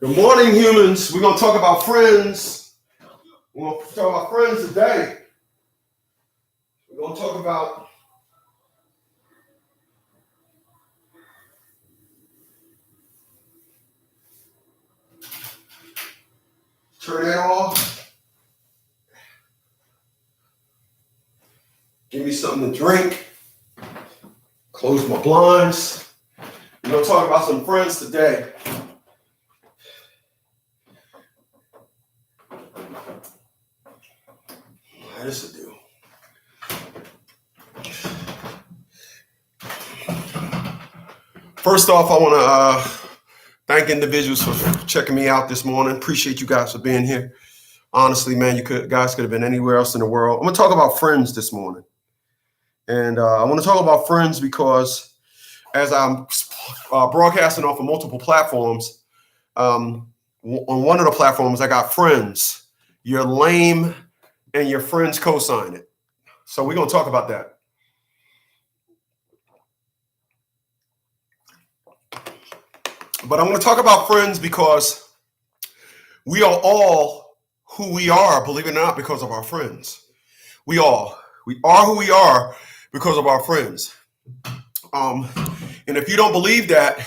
Good morning, humans. We're going to talk about friends. We're going to talk about friends today. We're going to talk about turn that off. Give me something to drink. Close my blinds. We're going to talk about some friends today. This will do. First off, I want to thank individuals for checking me out this morning. Appreciate you guys for being here. Honestly, man, guys could have been anywhere else in the world. I'm going to talk about friends this morning. And I want to talk about friends because as I'm broadcasting off of multiple platforms, on one of the platforms, I got friends. You're lame and your friends co-sign it. So we're going to talk about that. But I want to talk about friends because we are all who we are, believe it or not, because of our friends. We are who we are because of our friends. And if you don't believe that,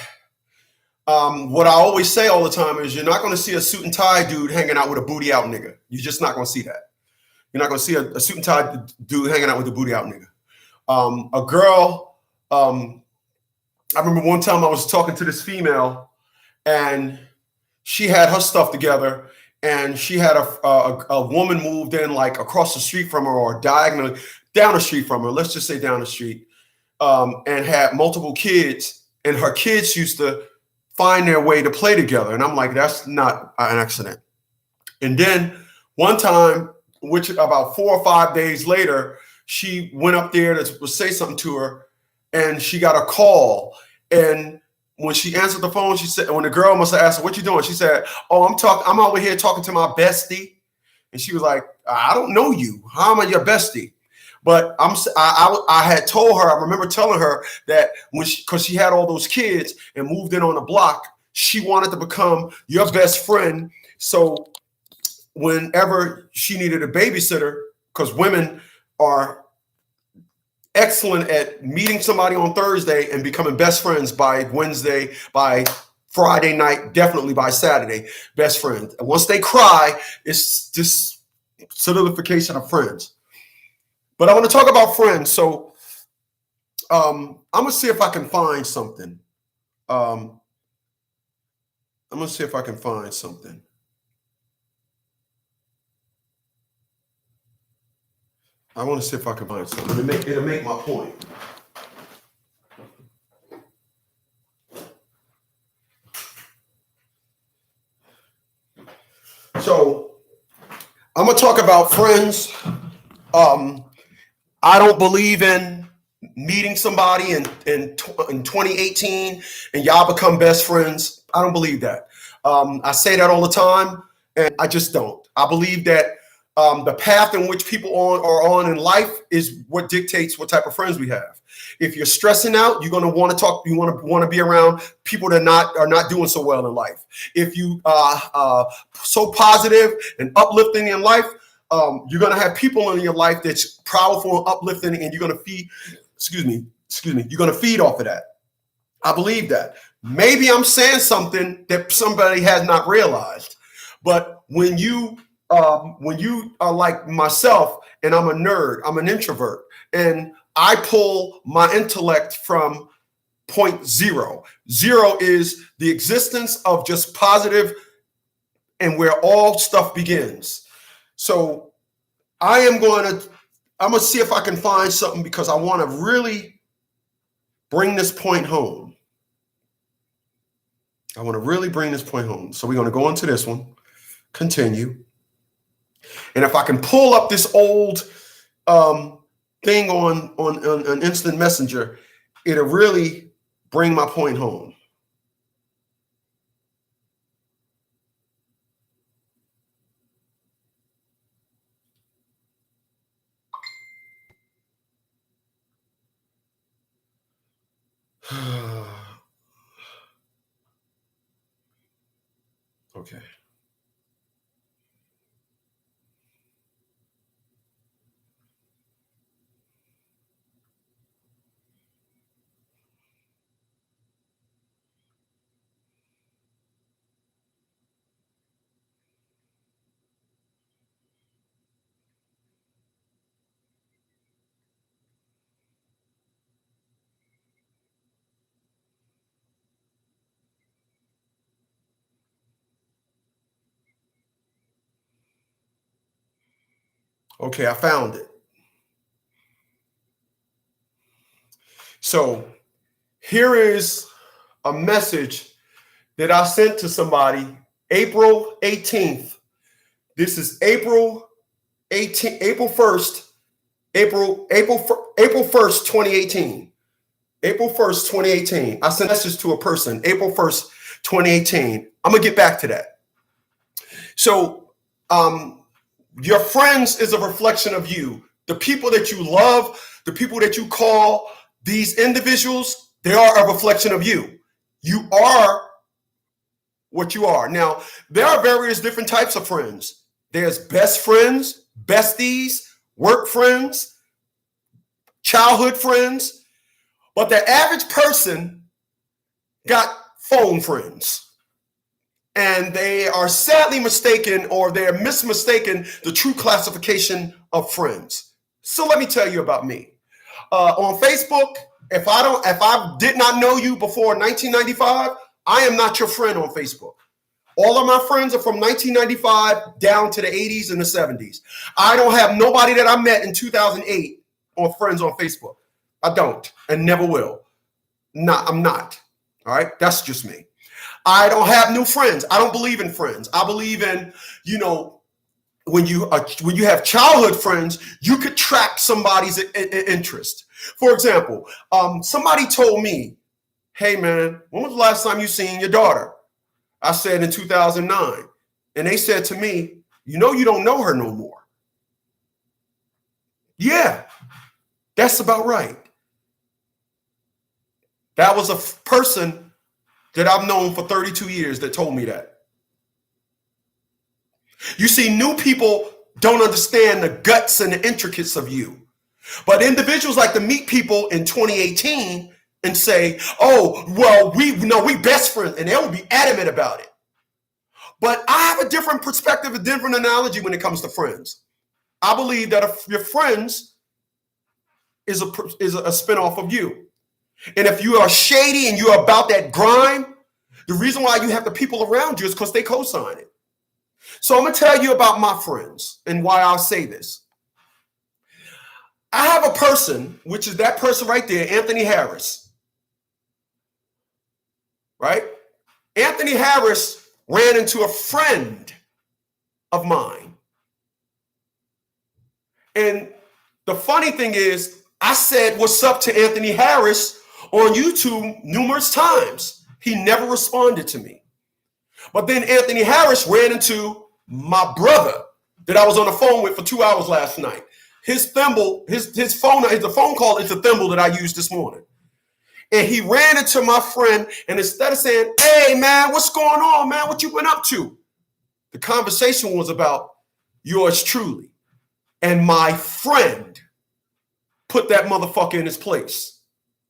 what I always say all the time is you're not going to see a suit and tie dude hanging out with a booty out nigga. You're just not going to see that. You're not going to see a suit and tie dude hanging out with a booty out nigga. A girl, I remember one time I was talking to this female and she had her stuff together and she had a woman moved in like across the street from her or diagonally down the street from her. Let's just say down the street, and had multiple kids, and her kids used to find their way to play together. And I'm like, that's not an accident. And then one time, which about 4 or 5 days later, she went up there to say something to her, and she got a call. And when she answered the phone, she said, when the girl must have asked her, "What you doing?" She said, "Oh, I'm over here talking to my bestie." And she was like, "I don't know you. How am I your bestie?" But I had told her, I remember telling her that because she had all those kids and moved in on the block, she wanted to become your best friend. So whenever she needed a babysitter, because women are excellent at meeting somebody on Thursday and becoming best friends by Wednesday, by Friday night, definitely by Saturday, best friends. And once they cry, it's just solidification of friends. But I want to talk about friends. So I'm going to see if I can find something. I'm going to see if I can find something. I want to see if I can find something. It'll make my point. So I'm going to talk about friends. I don't believe in meeting somebody in 2018 and y'all become best friends. I don't believe that. I say that all the time, and I just don't. I believe that the path in which people are on in life is what dictates what type of friends we have. If you're stressing out, you're going to want to talk. You want to be around people that are not doing so well in life. If you are so positive and uplifting in life, you're going to have people in your life that's powerful and uplifting, and you're going to feed. Excuse me. You're going to feed off of that. I believe that. Maybe I'm saying something that somebody has not realized, but when you are like myself, and I'm a nerd, I'm an introvert, and I pull my intellect from point zero. Zero is the existence of just positive and where all stuff begins. So I'm going to see if I can find something because I want to really bring this point home. I want to really bring this point home. So we're going to go into this one, continue. And if I can pull up this old thing on Instant Messenger, it'll really bring my point home. Okay. Okay, I found it. So here is a message that I sent to somebody April 18th. This is April 18th, April 1st, April 1st, 2018. April 1st, 2018. I sent a message to a person, April 1st, 2018. I'm gonna get back to that. So your friends is a reflection of you. The people that you love, the people that you call these individuals, they are a reflection of you. You are what you are. Now, there are various different types of friends. There's best friends, besties, work friends, childhood friends, but the average person got phone friends. And they are sadly mistaken, or they're mismistaken the true classification of friends. So let me tell you about me. On Facebook, if I did not know you before 1995, I am not your friend on Facebook. All of my friends are from 1995 down to the 80s and the 70s. I don't have nobody that I met in 2008 on friends on Facebook. I don't, and never will. I'm not. All right, that's just me. I don't have new friends. I don't believe in friends. I believe in, when you have childhood friends, you could track somebody's interest. For example, somebody told me, "Hey man, when was the last time you seen your daughter?" I said in 2009, and they said to me, "You don't know her no more." Yeah, that's about right. That was a person that I've known for 32 years that told me that. You see, new people don't understand the guts and the intricacies of you. But individuals like to meet people in 2018 and say, "Oh, well, we best friends," and they'll be adamant about it. But I have a different perspective, a different analogy when it comes to friends. I believe that if your friends is a spinoff of you. And if you are shady and you're about that grime, the reason why you have the people around you is because they co-sign it. So I'm going to tell you about my friends and why I'll say this. I have a person, which is that person right there, Anthony Harris. Right? Anthony Harris ran into a friend of mine. And the funny thing is, I said, "What's up" to Anthony Harris on YouTube numerous times. He never responded to me. But then Anthony Harris ran into my brother that I was on the phone with for 2 hours last night. His thimble, his phone, the phone call is the thimble that I used this morning. And he ran into my friend, and instead of saying, "Hey man, what's going on, man? What you been up to?" The conversation was about yours truly. And my friend put that motherfucker in his place.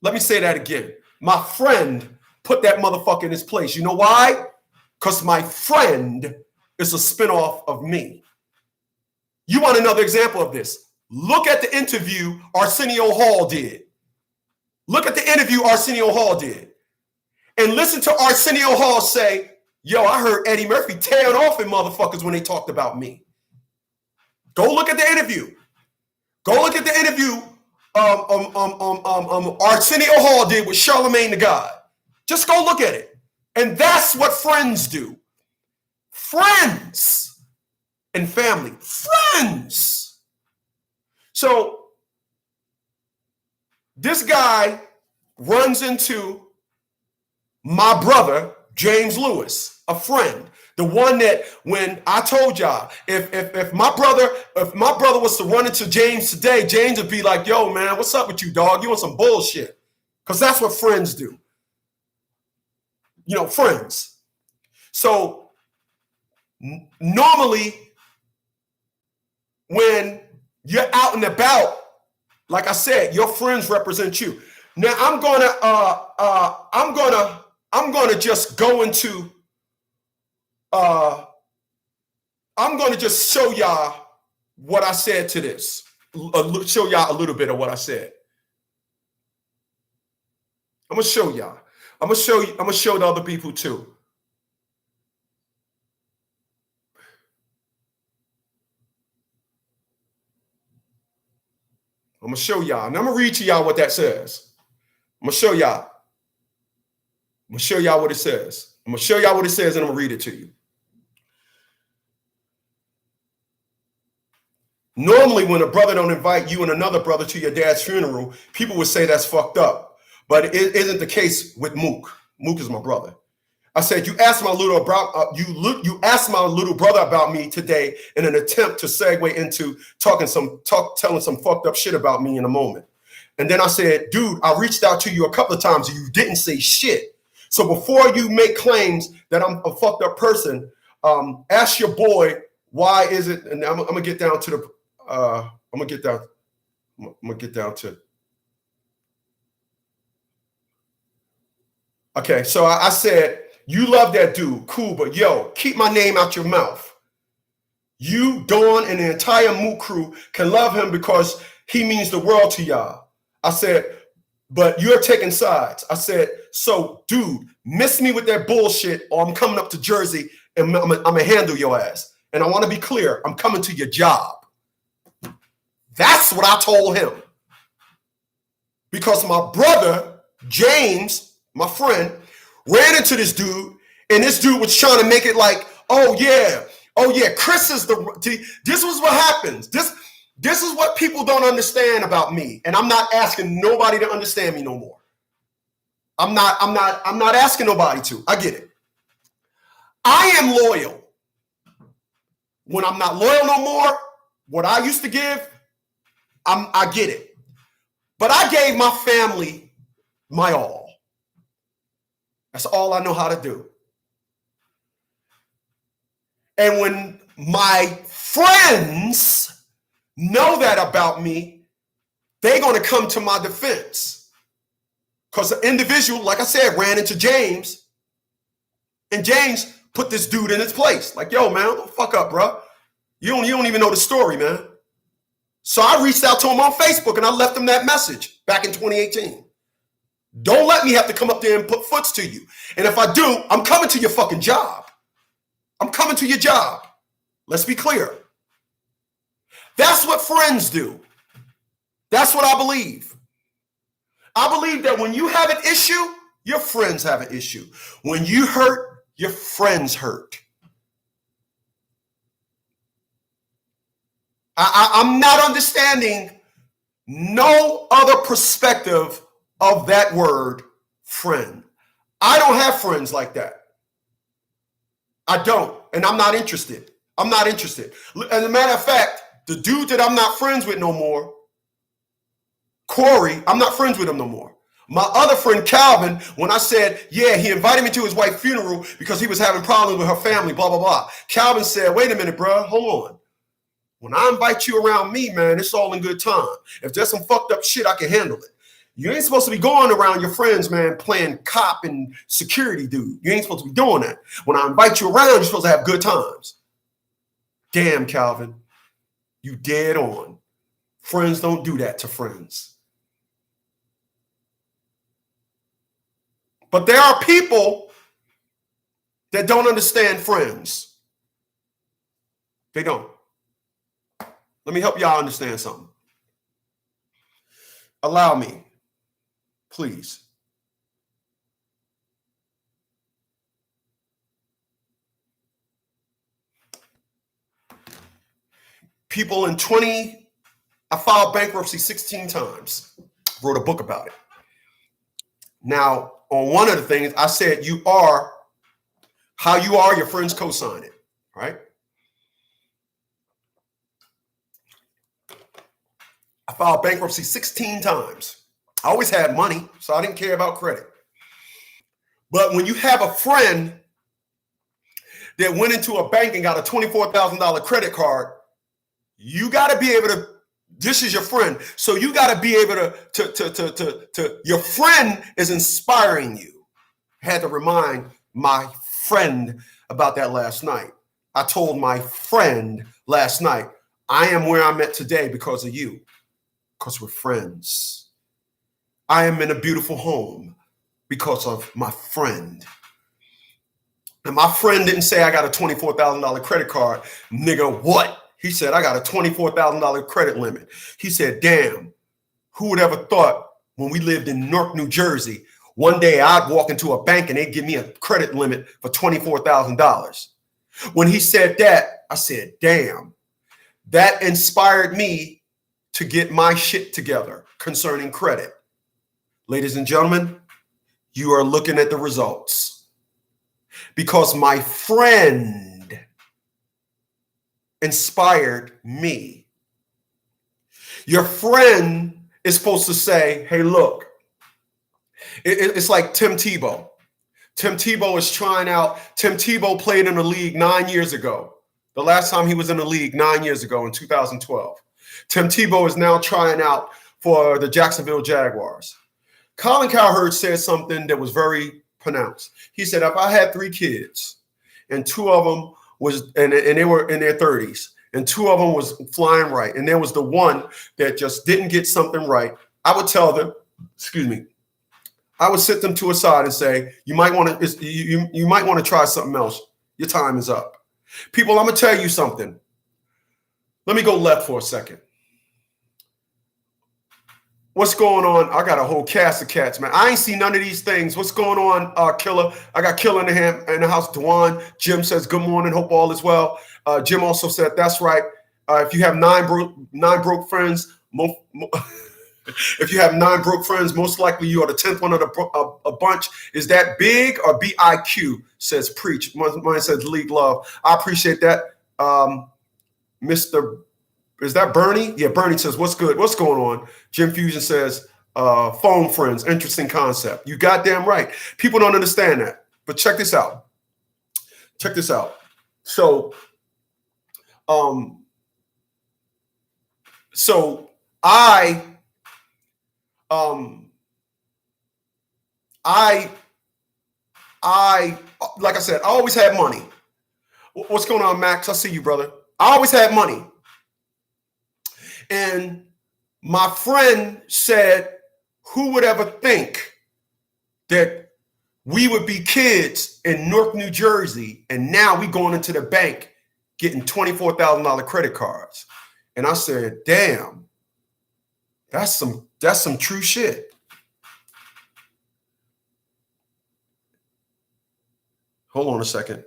Let me say that again. My friend put that motherfucker in his place. You know why? Because my friend is a spinoff of me. You want another example of this? Look at the interview Arsenio Hall did. Look at the interview Arsenio Hall did. And listen to Arsenio Hall say, "Yo, I heard Eddie Murphy tearing off in motherfuckers when they talked about me." Go look at the interview. Go look at the interview Arsenio Hall did with Charlemagne the God. Just go look at it. And that's what friends do. Friends and family. Friends. So this guy runs into my brother, James Lewis, a friend. The one that when I told y'all, if my brother was to run into James today, James would be like, "Yo, man, what's up with you, dog? You on some bullshit?" Because that's what friends do. Friends. So Normally, when you're out and about, like I said, your friends represent you. Now I'm gonna just go into I'm gonna just show y'all what I said to this. Show y'all a little bit of what I said. I'm gonna show y'all. I'm gonna show the other people too. I'm gonna show y'all, and I'm gonna read to y'all what that says. I'm gonna show y'all. I'm gonna show y'all what it says. I'm gonna show y'all what it says, and I'm gonna read it to you. Normally, when a brother don't invite you and another brother to your dad's funeral, people would say that's fucked up. But it isn't the case with Mook. Mook is my brother. I said, you asked my little brother about me today in an attempt to segue into telling some fucked up shit about me in a moment. And then I said, dude, I reached out to you a couple of times and you didn't say shit. So before you make claims that I'm a fucked up person, ask your boy, why is it? And I'm gonna get down to the. I'm gonna get down to. Okay, so I said, you love that dude, cool, but yo, keep my name out your mouth. You, Dawn, and the entire Mook crew can love him because he means the world to y'all. I said, but you're taking sides. I said, so dude, miss me with that bullshit, or I'm coming up to Jersey and I'm gonna handle your ass. And I want to be clear, I'm coming to your job. That's what I told him. Because my brother, James, my friend, ran into this dude, and this dude was trying to make it like, oh yeah, Chris is this was what happens. This is what people don't understand about me. And I'm not asking nobody to understand me no more. I'm not asking nobody to. I get it. I am loyal. When I'm not loyal no more, what I used to give, I get it. But I gave my family my all. That's all I know how to do. And when my friends know that about me, they're going to come to my defense. Because the individual, like I said, ran into James, and James put this dude in his place. Like, yo, man, don't fuck up, bro. You don't even know the story, man. So I reached out to him on Facebook, and I left him that message back in 2018. Don't let me have to come up there and put foots to you. And if I do, I'm coming to your fucking job. I'm coming to your job. Let's be clear. That's what friends do. That's what I believe. I believe that when you have an issue, your friends have an issue. When you hurt, your friends hurt. I'm not understanding no other perspective of that word, friend. I don't have friends like that. I don't, and I'm not interested. I'm not interested. As a matter of fact, the dude that I'm not friends with no more, Corey, I'm not friends with him no more. My other friend, Calvin, when I said, yeah, he invited me to his wife's funeral because he was having problems with her family, blah, blah, blah. Calvin said, wait a minute, bro, hold on. When I invite you around me, man, it's all in good time. If there's some fucked up shit, I can handle it. You ain't supposed to be going around your friends, man, playing cop and security dude. You ain't supposed to be doing that. When I invite you around, you're supposed to have good times. Damn, Calvin, you dead on. Friends don't do that to friends. But there are people that don't understand friends. They don't. Let me help y'all understand something. Allow me, please. People I filed bankruptcy 16 times. Wrote a book about it. Now, on one of the things, I said, you are how you are, your friends co-sign it, right? I filed bankruptcy 16 times. I always had money, so I didn't care about credit. But when you have a friend that went into a bank and got a $24,000 credit card, you got to be able to, this is your friend. So you got to be able to, your friend is inspiring you. I had to remind my friend about that last night. I told my friend last night, I am where I'm at today because of you, because we're friends. I am in a beautiful home because of my friend. And my friend didn't say I got a $24,000 credit card. Nigga, what? He said, I got a $24,000 credit limit. He said, damn, who would ever thought when we lived in Newark, New Jersey, one day I'd walk into a bank and they'd give me a credit limit for $24,000. When he said that, I said, damn, that inspired me to get my shit together concerning credit. Ladies and gentlemen, you are looking at the results because my friend inspired me. Your friend is supposed to say, hey, look, it's like Tim Tebow. Tim Tebow is trying out. Tim Tebow played in the league 9 years ago. The last time he was in the league 9 years ago in 2012. Tim Tebow is now trying out for the Jacksonville Jaguars. Colin Cowherd said something that was very pronounced. He said, if I had 3 kids and 2 of them was, and they were in their 30s, and 2 of them was flying right, and there was the one that just didn't get something right, I would tell them, I would sit them to a side and say, you might want to try something else. Your time is up. People, I'm going to tell you something. Let me go left for a second. What's going on? I got a whole cast of cats, man. I ain't seen none of these things. What's going on, Killer? I got Killer in the house. Dwan. Jim says, good morning. Hope all is well. Jim also said, that's right. If you have nine broke friends, if you have 9 broke friends, most likely you are the 10th one of a bunch. Is that big or BIQ? Says preach. Mine says league love. I appreciate that. Mr. Is that Bernie? Yeah, Bernie says, what's good? What's going on? Jim Fusion says, phone friends, interesting concept. You goddamn right. People don't understand that. But check this out. Check this out. So I like I said, I always had money. What's going on, Max? I see you, brother. I always had money. And my friend said, who would ever think that we would be kids in Newark, New Jersey, and now we going into the bank getting $24,000 credit cards? And I said, damn, that's some true shit. Hold on a second.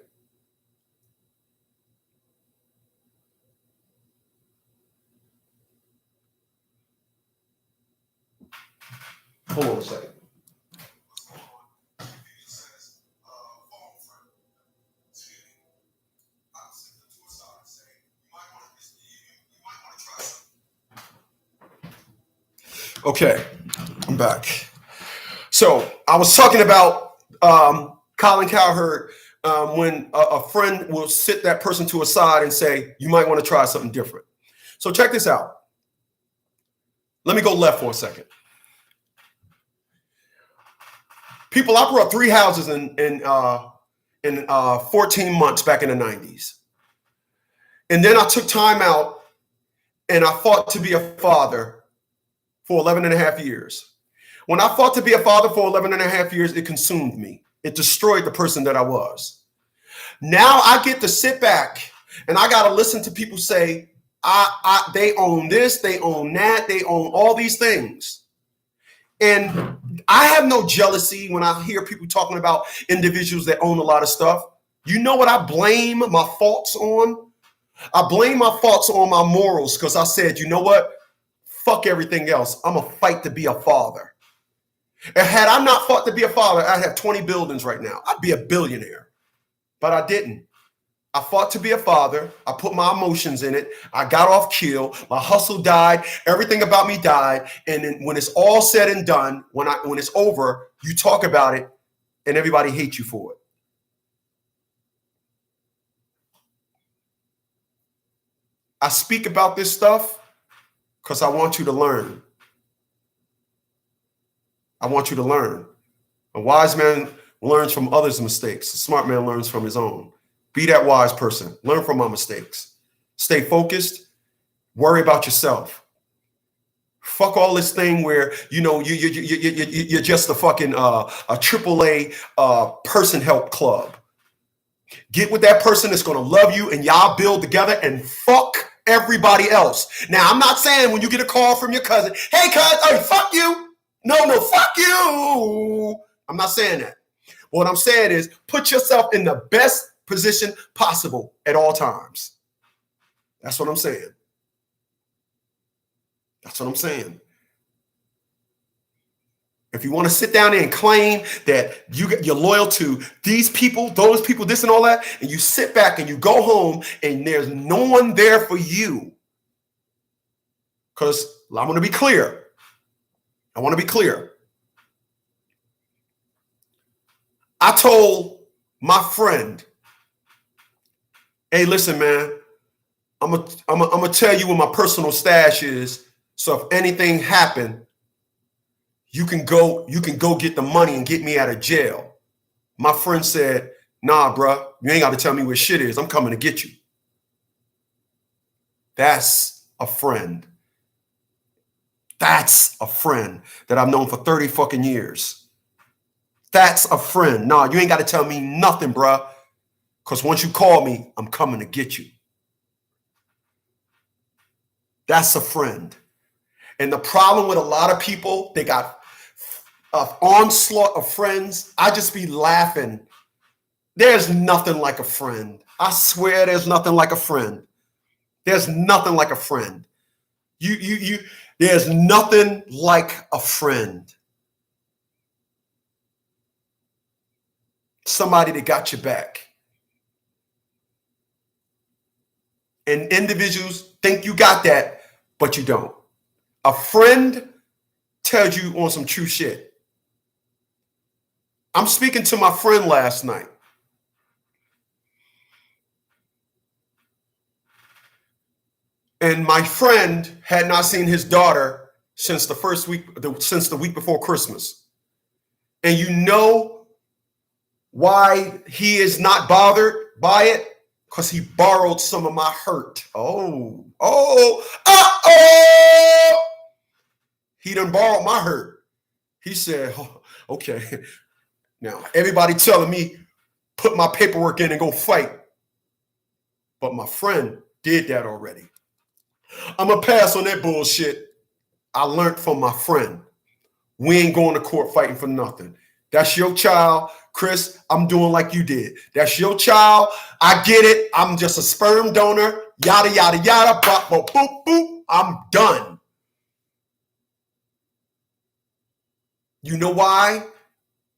Hold on a second. Okay, I'm back. So I was talking about Colin Cowherd when a friend will sit that person to a side and say, you might want to try something different. So check this out. Let me go left for a second. People, I brought 3 houses in 14 months back in the 90s. And then I took time out and I fought to be a father for 11 and a half years. When I fought to be a father for 11 and a half years, it consumed me. It destroyed the person that I was. Now I get to sit back and I got to listen to people say, they own this, they own that, they own all these things. And I have no jealousy when I hear people talking about individuals that own a lot of stuff. You know what I blame my faults on? I blame my faults on my morals because I said, you know what? Fuck everything else. I'm going to fight to be a father. And had I not fought to be a father, I'd have 20 buildings right now. I'd be a billionaire. But I didn't. I fought to be a father. I put my emotions in it. I got off kill. My hustle died. Everything about me died. And then when it's all said and done, when it's over, you talk about it and everybody hates you for it. I speak about this stuff because I want you to learn. I want you to learn. A wise man learns from others' mistakes. A smart man learns from his own. Be that wise person. Learn from my mistakes. Stay focused. Worry about yourself. Fuck all this thing where you're just a fucking a AAA person help club. Get with that person that's gonna love you, and y'all build together and fuck everybody else. Now, I'm not saying when you get a call from your cousin, hey cuz, oh fuck you. No, fuck you. I'm not saying that. What I'm saying is put yourself in the best position possible at all times. That's what I'm saying. That's what I'm saying. If you want to sit down there and claim that you're loyal to these people, those people, this and all that, and you sit back and you go home and there's no one there for you. Because I'm going to be clear. I want to be clear. I told my friend, hey, listen, man, I'm gonna tell you where my personal stash is. So if anything happened, you can go get the money and get me out of jail. My friend said, nah, bruh, you ain't got to tell me where shit is. I'm coming to get you. That's a friend. That's a friend that I've known for 30 fucking years. That's a friend. Nah, you ain't got to tell me nothing, bruh. Because once you call me, I'm coming to get you. That's a friend. And the problem with a lot of people, they got an onslaught of friends. I just be laughing. There's nothing like a friend. I swear there's nothing like a friend. There's nothing like a friend. There's nothing like a friend. Somebody that got your back. And individuals think you got that, but you don't. A friend tells you on some true shit. I'm speaking to my friend last night. And my friend had not seen his daughter since the week before Christmas. And you know why he is not bothered by it? Because he borrowed some of my hurt. He done borrowed my hurt. He said, oh, okay. Now, everybody telling me, put my paperwork in and go fight. But my friend did that already. I'm going to pass on that bullshit. I learned from my friend. We ain't going to court fighting for nothing. That's your child. Chris, I'm doing like you did. That's your child. I get it. I'm just a sperm donor. Yada, yada, yada. Bop, bop, boop, boop. I'm done. You know why?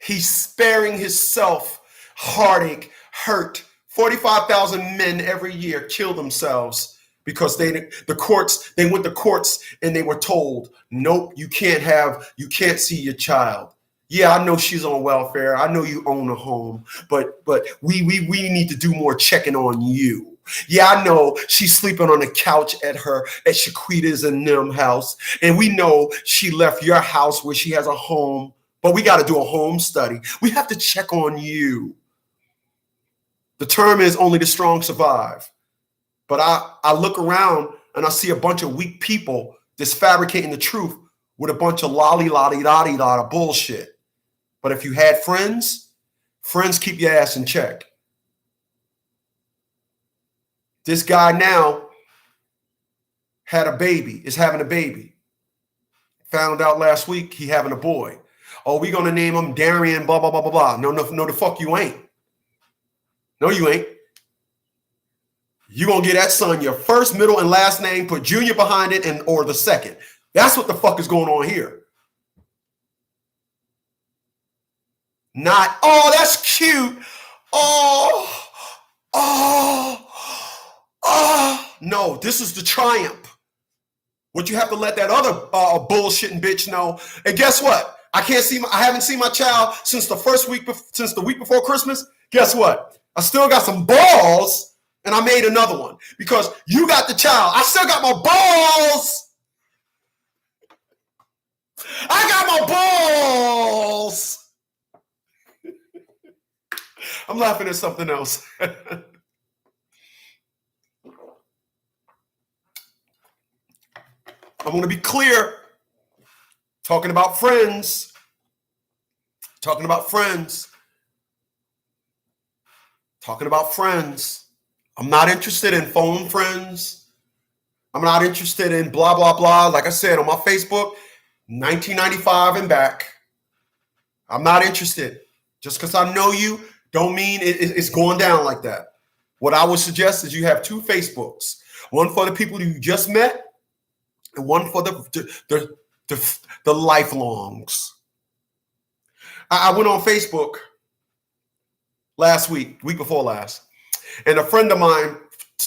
He's sparing himself heartache, hurt. 45,000 men every year kill themselves because they went to courts and they were told, nope, you can't see your child. Yeah, I know she's on welfare. I know you own a home, but we need to do more checking on you. Yeah, I know she's sleeping on the couch at Shaquita's and them house. And we know she left your house where she has a home, but we got to do a home study. We have to check on you. The term is only the strong survive. But I look around and I see a bunch of weak people just fabricating the truth with a bunch of lolly-lolly-lolly-lolly bullshit. But if you had friends keep your ass in check. This guy now is having a baby. Found out last week he having a boy. Oh, we gonna name him Darian, blah, blah, blah, blah, blah. No, the fuck you ain't. No, you ain't. You gonna get that son your first, middle, and last name, put Junior behind it, or the second. That's what the fuck is going on here. Not, oh, that's cute. No, this is the triumph. What you have to let that other bullshitting bitch know. And guess what? I haven't seen my child since the week before Christmas. Guess what? I still got some balls And I made another one because you got the child. I still got my balls. I got my balls. I'm laughing at something else. I want to be clear. Talking about friends. Talking about friends. Talking about friends. I'm not interested in phone friends. I'm not interested in blah, blah, blah. Like I said on my Facebook, 1995 and back. I'm not interested. Just because I know you don't mean it's going down like that. What I would suggest is you have two Facebooks. One for the people you just met and one for the lifelongs. I went on Facebook last week before last, and a friend of mine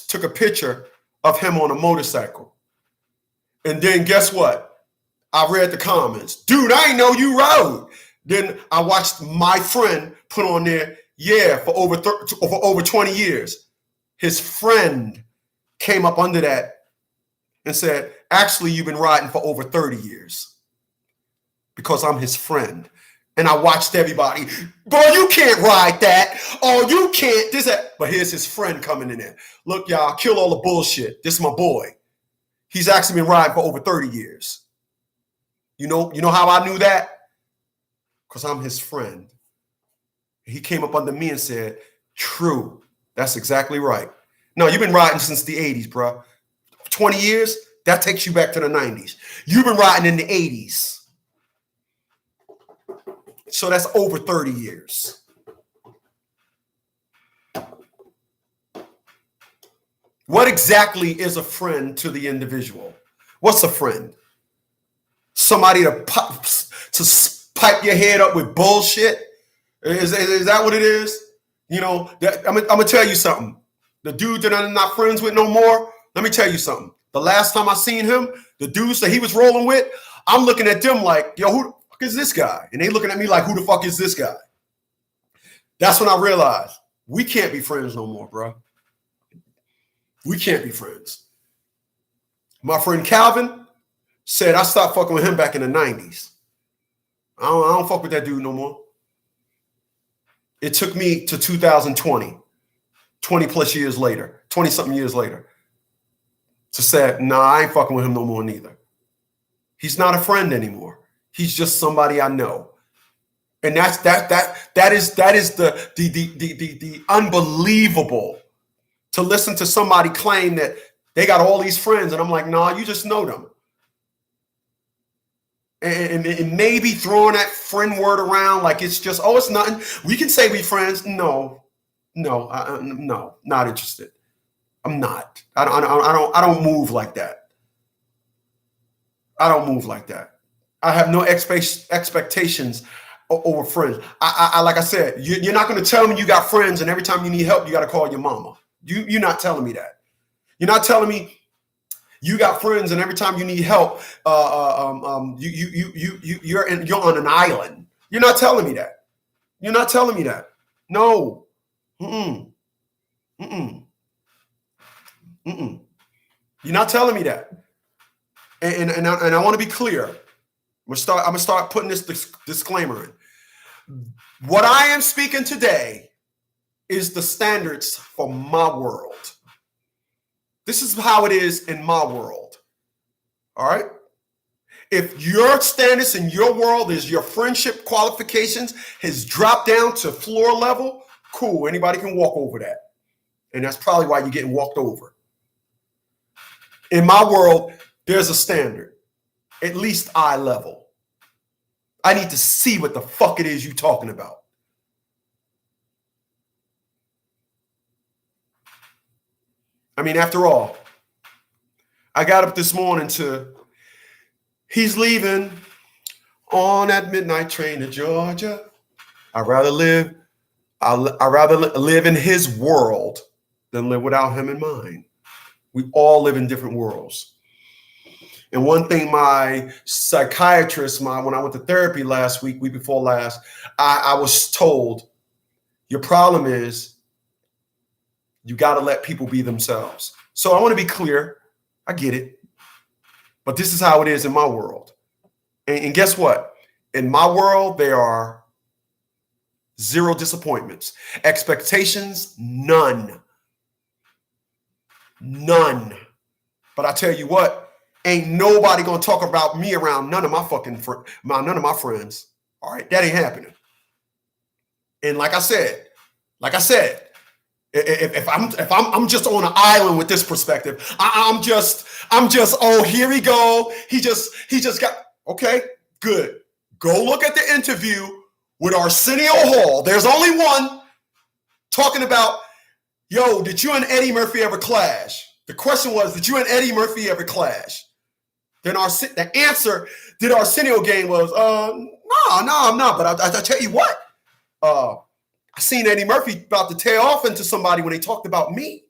took a picture of him on a motorcycle. And then guess what? I read the comments. Dude, I didn't know you rode. Then I watched my friend put on there, yeah, for over 20 years. His friend came up under that and said, actually, you've been riding for over 30 years because I'm his friend. And I watched everybody, boy, you can't ride that. Oh, you can't. This, that. But here's his friend coming in there. Look, y'all, kill all the bullshit. This is my boy. He's actually been riding for over 30 years. You know how I knew that? Because I'm his friend. He came up under me and said, true. That's exactly right. No, you've been riding since the 80s, bro. 20 years, that takes you back to the 90s. You've been riding in the 80s. So that's over 30 years. What exactly is a friend to the individual? What's a friend? Somebody to pipe your head up with bullshit? Is that what it is? You know, I'm going to tell you something. The dude that I'm not friends with no more, let me tell you something. The last time I seen him, the dudes that he was rolling with, I'm looking at them like, yo, who the fuck is this guy? And they looking at me like, who the fuck is this guy? That's when I realized we can't be friends no more, bro. We can't be friends. My friend Calvin said I stopped fucking with him back in the 90s. I don't fuck with that dude no more. It took me to 2020, 20 plus years later, 20 something years later, to say, nah, I ain't fucking with him no more neither. He's not a friend anymore. He's just somebody I know. And that is the unbelievable to listen to somebody claim that they got all these friends. And I'm like, nah, you just know them. And maybe throwing that friend word around like it's just, oh, it's nothing. We can say we friends. No, not interested. I'm not. I don't move like that. I don't move like that. I have no expectations over friends. I like I said, you're not going to tell me you got friends and every time you need help, you got to call your mama. You're not telling me that. You're not telling me you got friends and every time you need help, you're on an island. You're not telling me that. You're not telling me that. No. You're not telling me that. And I want to be clear. I'm gonna start putting this disclaimer in. What I am speaking today is the standards for my world. This is how it is in my world. All right? If your standards in your world is your friendship qualifications has dropped down to floor level, cool. Anybody can walk over that. And that's probably why you're getting walked over. In my world, there's a standard, at least eye level. I need to see what the fuck it is you're talking about. I mean, after all, I got up this morning to, he's leaving on that midnight train to Georgia. I'd rather live in his world than live without him in mine. We all live in different worlds. And one thing my psychiatrist, when I went to therapy last week before last, I was told, your problem is You got to let people be themselves. So I want to be clear. I get it. But this is how it is in my world. And guess what? In my world, there are zero disappointments. Expectations, none. None. But I tell you what, ain't nobody going to talk about me around none of my friends. All right, that ain't happening. And like I said, if I'm just on an island with this perspective, I'm just oh, here we go. He just got okay, good. Go look at the interview with Arsenio Hall. There's only one talking about, yo, did you and Eddie Murphy ever clash? The question was, did you and Eddie Murphy ever clash? Then the answer, did Arsenio game was, no, I'm not. But I tell you what, I seen Eddie Murphy about to tear off into somebody when they talked about me.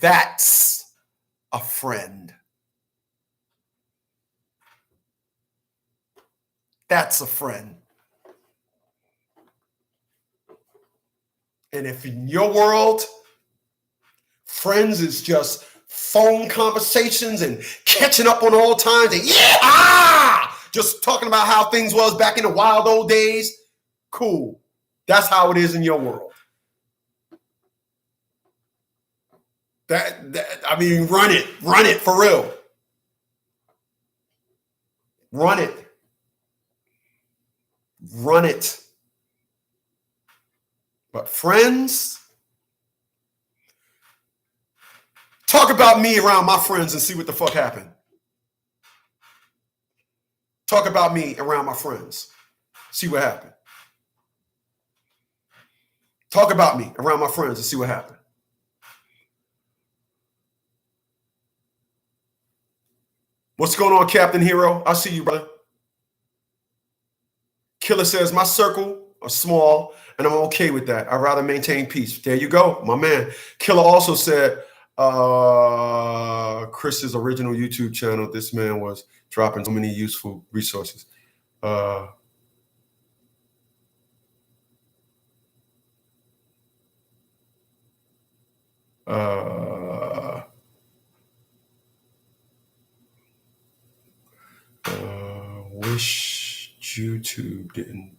That's a friend. That's a friend. And if in your world, friends is just phone conversations and catching up on all times and just talking about how things was back in the wild old days, cool. That's how it is in your world. I mean, run it for real. Run it. But friends, talk about me around my friends and see what the fuck happened. Talk about me around my friends. See what happened. Talk about me around my friends and see what happened. What's going on, Captain Hero? I see you, brother. Killer says, my circle are small and I'm okay with that. I'd rather maintain peace. There you go, my man. Killer also said, Chris's original YouTube channel, this man was dropping so many useful resources. Wish YouTube didn't.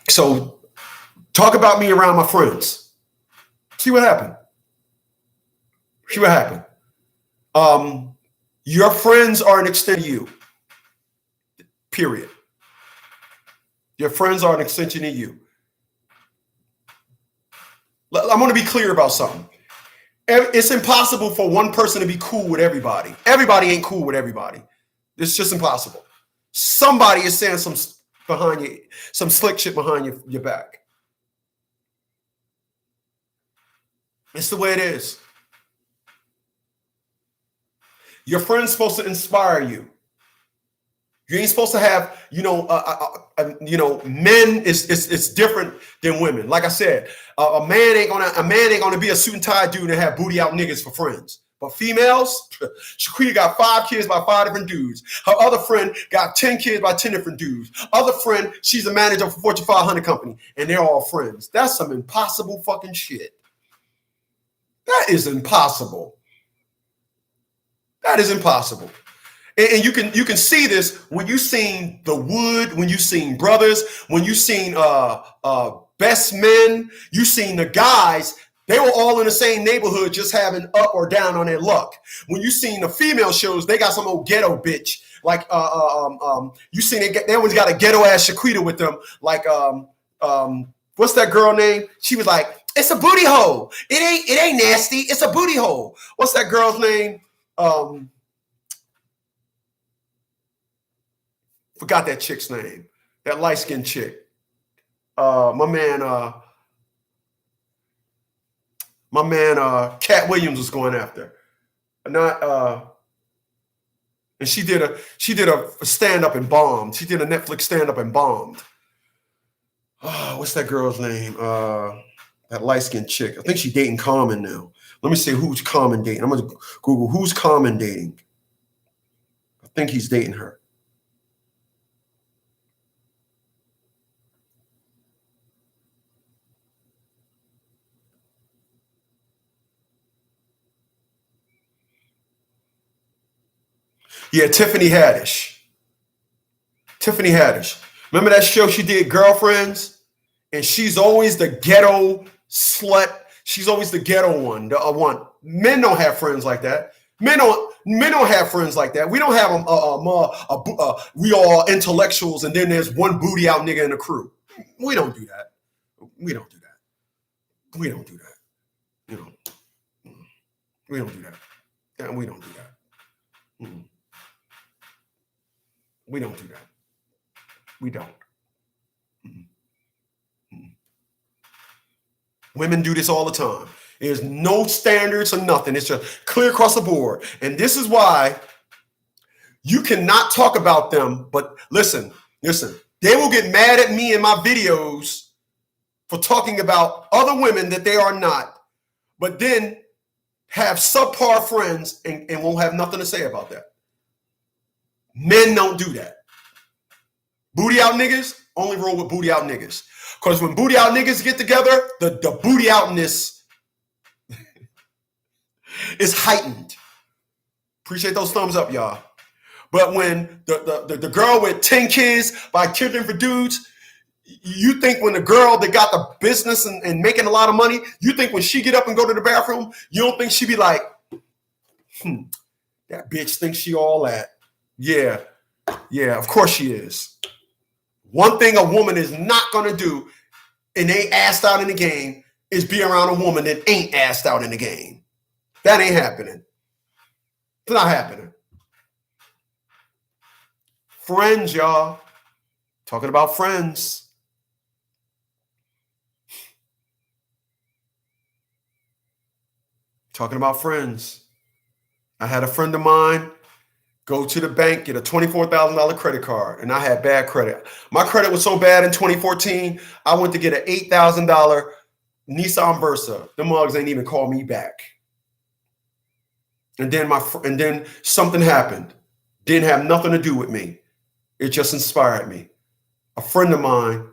So talk about me around my friends. See what happened. Your friends are an extension of you. Period. Your friends are an extension of you. I'm going to be clear about something. It's impossible for one person to be cool with everybody. Everybody ain't cool with everybody. It's just impossible. Somebody is saying some slick shit behind your back. It's the way it is. Your friend's supposed to inspire you. You ain't supposed to have, men is different than women. Like I said, a man ain't gonna be a suit and tie dude and have booty out niggas for friends. But females, Shaquita got 5 kids by 5 different dudes. Her other friend got 10 kids by 10 different dudes. Other friend, she's a manager for Fortune 500 company, and they're all friends. That's some impossible fucking shit. That is impossible. That is impossible. And you can see this when you seen The Wood, when you seen Brothers, when you seen Best Men, you seen the guys. They were all in the same neighborhood, just having up or down on their luck. When you seen the female shows, they got some old ghetto bitch. Like you seen they always got a ghetto ass Shaquita with them. Like what's that girl name? She was like, it's a booty hole. It ain't nasty. It's a booty hole. What's that girl's name? Forgot that chick's name. That light-skinned chick. My man, Cat Williams was going after. And she did a stand-up and bombed. She did a Netflix stand-up and bombed. Oh, what's that girl's name? That light-skinned chick. I think she's dating Common now. Let me see who's Common dating. I'm gonna Google who's Common dating. I think he's dating her. Yeah, Tiffany Haddish. Tiffany Haddish. Remember that show she did, Girlfriends? And she's always the ghetto slut. She's always the ghetto one, the one. Men don't have friends like that. Men don't have friends like that. We don't have we all intellectuals, and then there's one booty out nigga in the crew. We don't do that. We don't do that. We don't do that. You know, we don't do that. Yeah, we don't do that. We don't do that. We don't. Women do this all the time. There's no standards or nothing. It's just clear across the board. And this is why you cannot talk about them. But listen, they will get mad at me in my videos for talking about other women that they are not, but then have subpar friends and won't have nothing to say about that. Men don't do that. Booty out niggas only roll with booty out niggas. Because when booty out niggas get together, the booty outness is heightened. Appreciate those thumbs up, y'all. But when the girl with 10 kids by children for dudes, you think when the girl that got the business and making a lot of money, you think when she get up and go to the bathroom, you don't think she be like, that bitch thinks she all that. Yeah, of course she is. One thing a woman is not going to do and ain't assed out in the game is be around a woman that ain't assed out in the game. That ain't happening. It's not happening. Friends, y'all. Talking about friends. Talking about friends. I had a friend of mine go to the bank, get a $24,000 credit card, and I had bad credit. My credit was so bad in 2014, I went to get an $8,000 Nissan Versa. The mugs ain't even called me back. And then something happened. Didn't have nothing to do with me. It just inspired me. A friend of mine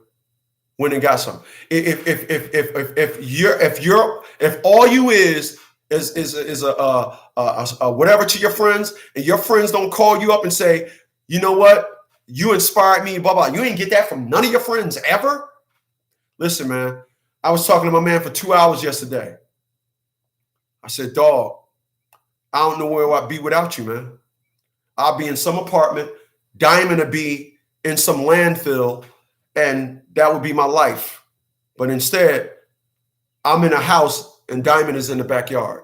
went and got some. If all you is a whatever to your friends, and your friends don't call you up and say, you know what, you inspired me, blah, blah. You ain't get that from none of your friends ever? Listen, man, I was talking to my man for 2 hours yesterday. I said, dog, I don't know where I'd be without you, man. I'll be in some apartment, Diamond would be in some landfill, and that would be my life. But instead, I'm in a house and Diamond is in the backyard.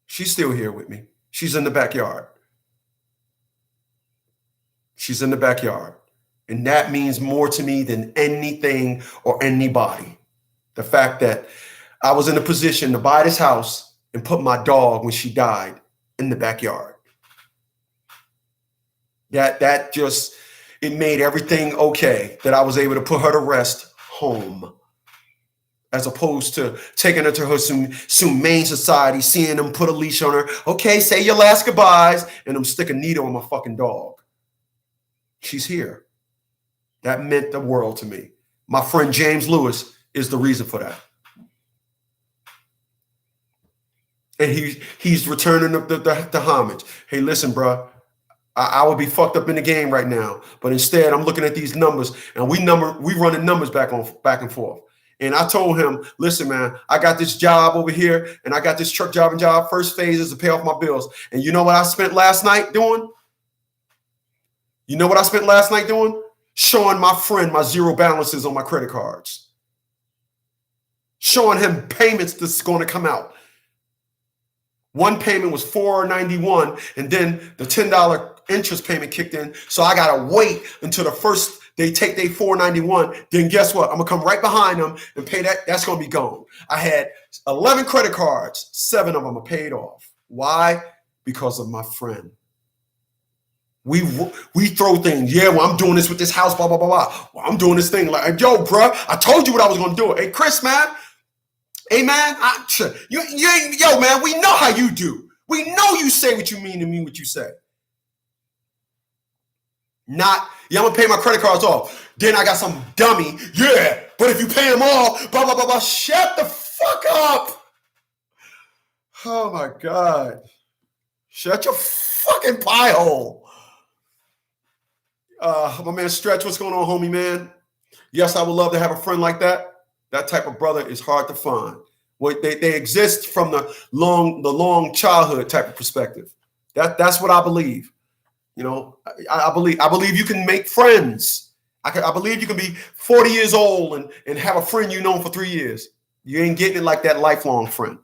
She's still here with me. She's in the backyard. She's in the backyard. And that means more to me than anything or anybody. The fact that I was in a position to buy this house and put my dog when she died in the backyard. That just, it made everything okay that I was able to put her to rest home. As opposed to taking her to her humane society, seeing them put a leash on her. Okay, say your last goodbyes, and them stick a needle on my fucking dog. She's here. That meant the world to me. My friend James Lewis is the reason for that. And he's returning the homage. Hey, listen, bro. I would be fucked up in the game right now. But instead, I'm looking at these numbers, and we running numbers back and forth. And I told him, listen, man, I got this job over here, and I got this truck job. First phase is to pay off my bills. And you know what I spent last night doing? You know what I spent last night doing? Showing my friend my zero balances on my credit cards. Showing him payments that's going to come out. One payment was $4.91, and then the $10 interest payment kicked in. So I got to wait until the first they take their $4.91. Then guess what? I'm going to come right behind them and pay that. That's going to be gone. I had 11 credit cards. 7 of them are paid off. Why? Because of my friend. We throw things. Yeah, well, I'm doing this with this house, blah, blah, blah, blah. Well, I'm doing this thing like, yo, bro, I told you what I was going to do. Hey, Chris, man. Hey, man, yo, man, we know how you do. We know you say what you mean and mean what you say. Not, yeah, I'm going to pay my credit cards off. Then I got some dummy. Yeah, but if you pay them all, blah, blah, blah, blah. Shut the fuck up. Oh, my God. Shut your fuck fucking pie hole. My man Stretch, what's going on, homie, man? Yes, I would love to have a friend like that. That type of brother is hard to find. Well, they exist from the long childhood type of perspective. That's what I believe. You know, I believe you can make friends. I believe you can be 40 years old and have a friend you known for 3 years. You ain't getting it like that lifelong friend.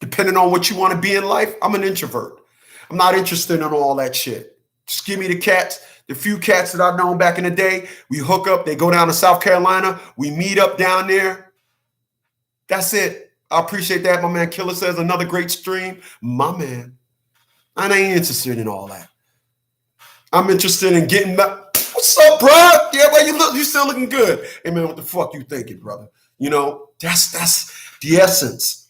Depending on what you want to be in life, I'm an introvert. I'm not interested in all that shit. Just give me the cats, the few cats that I've known back in the day. We hook up, they go down to South Carolina. We meet up down there. That's it. I appreciate that. My man Killer says another great stream. My man. I ain't interested in all that. I'm interested in getting back. What's up, bro? Yeah, well, you still looking good. Hey, man, what the fuck you thinking, brother? You know, that's the essence.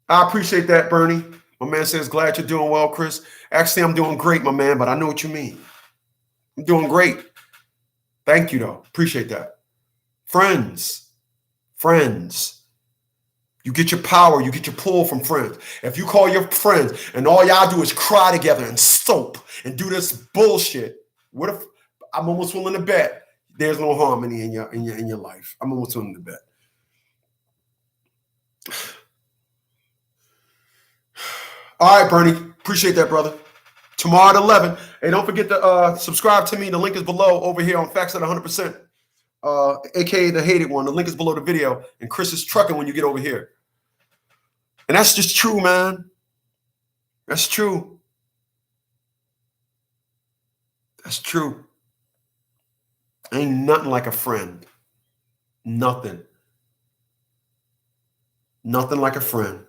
I appreciate that, Bernie. My man says, glad you're doing well, Chris. Actually, I'm doing great, my man, but I know what you mean. I'm doing great. Thank you, though. Appreciate that. Friends. You get your power, you get your pull from friends. If you call your friends and all y'all do is cry together and soap and do this bullshit, what if I'm almost willing to bet there's no harmony in your life? I'm almost willing to bet. All right, Bernie. Appreciate that, brother. Tomorrow at 11. Hey, don't forget to subscribe to me. The link is below over here on Facts at 100%. AKA the hated one. The link is below the video. And Chris is trucking when you get over here. And that's just true, man. That's true. That's true. Ain't nothing like a friend. Nothing. Nothing like a friend.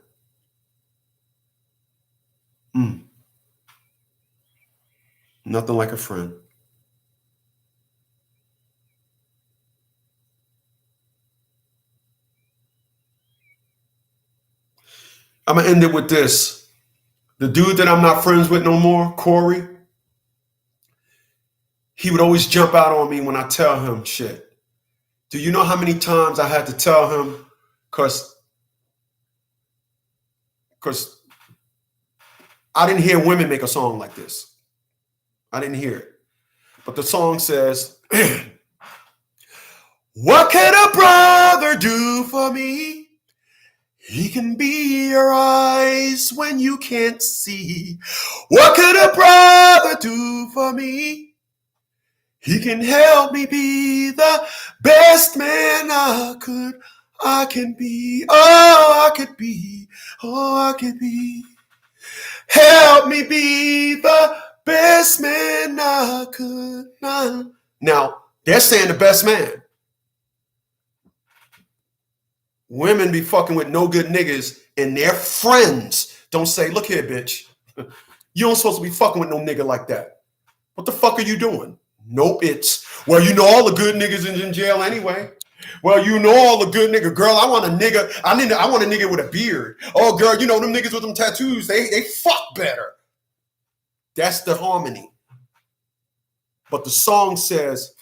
Nothing like a friend. I'm going to end it with this. The dude that I'm not friends with no more, Corey, he would always jump out on me when I tell him shit. Do you know how many times I had to tell him because I didn't hear women make a song like this. I didn't hear it. But the song says, what can a brother do for me? He can be your eyes when you can't see. What can a brother do for me? He can help me be the best man I can be. Oh, I could be. Oh, I could be. Help me be the best man I could. Now, they're saying the best man. Women be fucking with no good niggas and their friends don't say, look here, bitch. You don't supposed to be fucking with no nigga like that. What the fuck are you doing? Nope, it's, well, you know all the good niggas in jail anyway. Well, you know all the good nigga. Girl, I want a nigga. I want a nigga with a beard. Oh, girl, you know them niggas with them tattoos. They fuck better. That's the harmony. But the song says,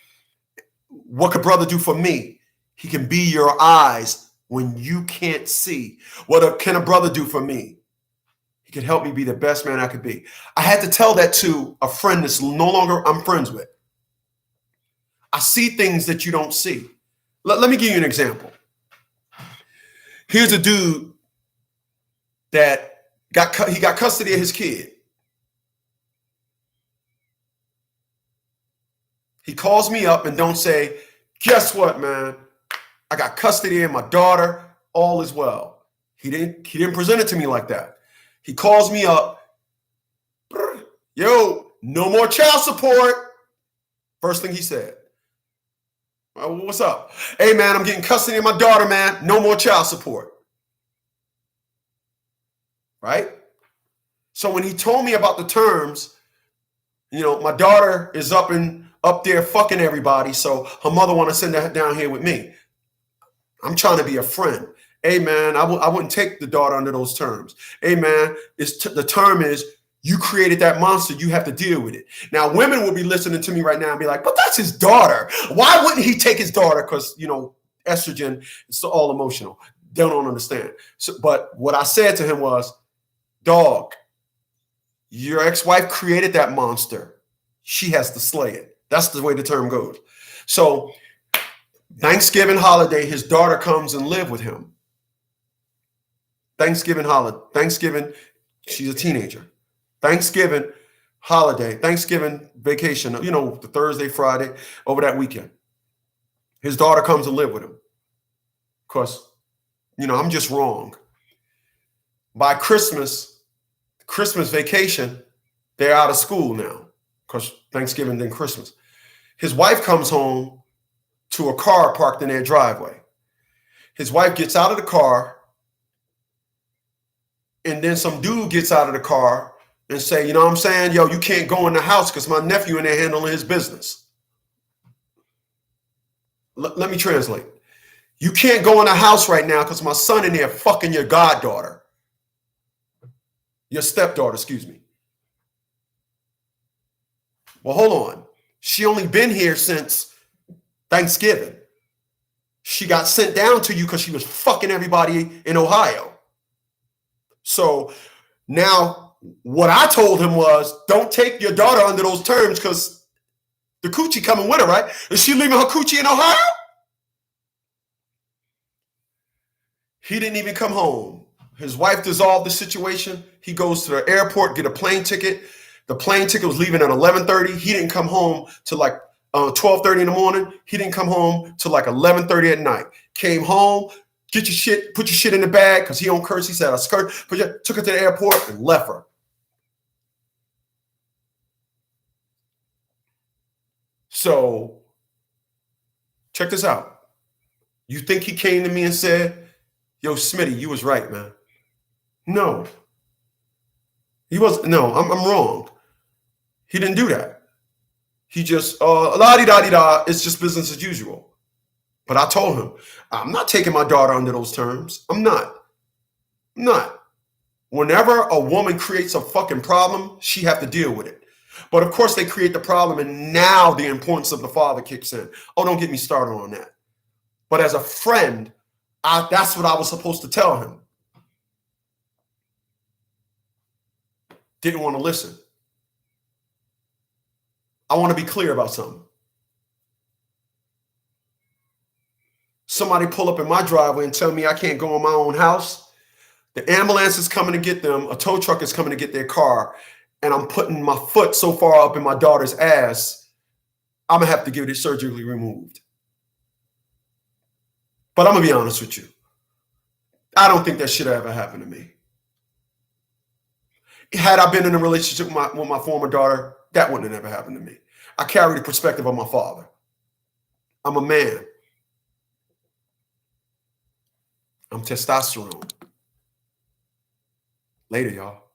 what could brother do for me? He can be your eyes when you can't see. What can a brother do for me? He can help me be the best man I could be. I had to tell that to a friend that's no longer I'm friends with. I see things that you don't see. Let me give you an example. Here's a dude that got custody of his kid. He calls me up and don't say, guess what, man? I got custody of my daughter. All is well. He didn't present it to me like that. He calls me up. Yo, no more child support. First thing he said. What's up? Hey, man, I'm getting custody of my daughter, man. No more child support. Right? So when he told me about the terms, you know, my daughter is up there fucking everybody, so her mother want to send her down here with me. I'm trying to be a friend. Hey, man, I wouldn't take the daughter under those terms. Hey, man, the term is you created that monster. You have to deal with it. Now, women will be listening to me right now and be like, but that's his daughter. Why wouldn't he take his daughter? Because, you know, estrogen. It's all emotional. They don't understand. So, but what I said to him was, dog, your ex-wife created that monster. She has to slay it. That's the way the term goes. So Thanksgiving holiday, his daughter comes and live with him. Thanksgiving, she's a teenager. Thanksgiving holiday, Thanksgiving vacation, the Thursday, Friday, over that weekend. His daughter comes and live with him. Because, I'm just wrong. By Christmas vacation, they're out of school now. Because Thanksgiving, then Christmas. His wife comes home to a car parked in their driveway. His wife gets out of the car, and then some dude gets out of the car and say, you know what I'm saying? Yo, you can't go in the house because my nephew in there handling his business. Let me translate. You can't go in the house right now because my son in there fucking your goddaughter. Your stepdaughter, excuse me. Well, hold on. She only been here since Thanksgiving. She got sent down to you because she was fucking everybody in Ohio. So now what I told him was, don't take your daughter under those terms because the coochie coming with her, right? Is she leaving her coochie in Ohio? He didn't even come home. His wife dissolved the situation. He goes to the airport, get a plane ticket. The plane ticket was leaving at 11:30. He didn't come home till like 12:30 in the morning. He didn't come home till like 11:30 at night. Came home, get your shit, put your shit in the bag, because he don't curse. He said, I skirt, took her to the airport and left her. So check this out. You think he came to me and said, yo, Smitty, you was right, man. No. He wasn't. No, I'm wrong. He didn't do that. He just, la-di-da-di-da, it's just business as usual. But I told him, I'm not taking my daughter under those terms. I'm not. Whenever a woman creates a fucking problem, she have to deal with it. But of course they create the problem, and now the importance of the father kicks in. Oh, don't get me started on that. But as a friend, that's what I was supposed to tell him. Didn't want to listen. I want to be clear about something. Somebody pull up in my driveway and tell me I can't go in my own house. The ambulance is coming to get them. A tow truck is coming to get their car. And I'm putting my foot so far up in my daughter's ass, I'm going to have to get it surgically removed. But I'm going to be honest with you. I don't think that should have ever happened to me. Had I been in a relationship with my former daughter, that wouldn't have ever happened to me. I carry the perspective of my father. I'm a man. I'm testosterone. Later, y'all.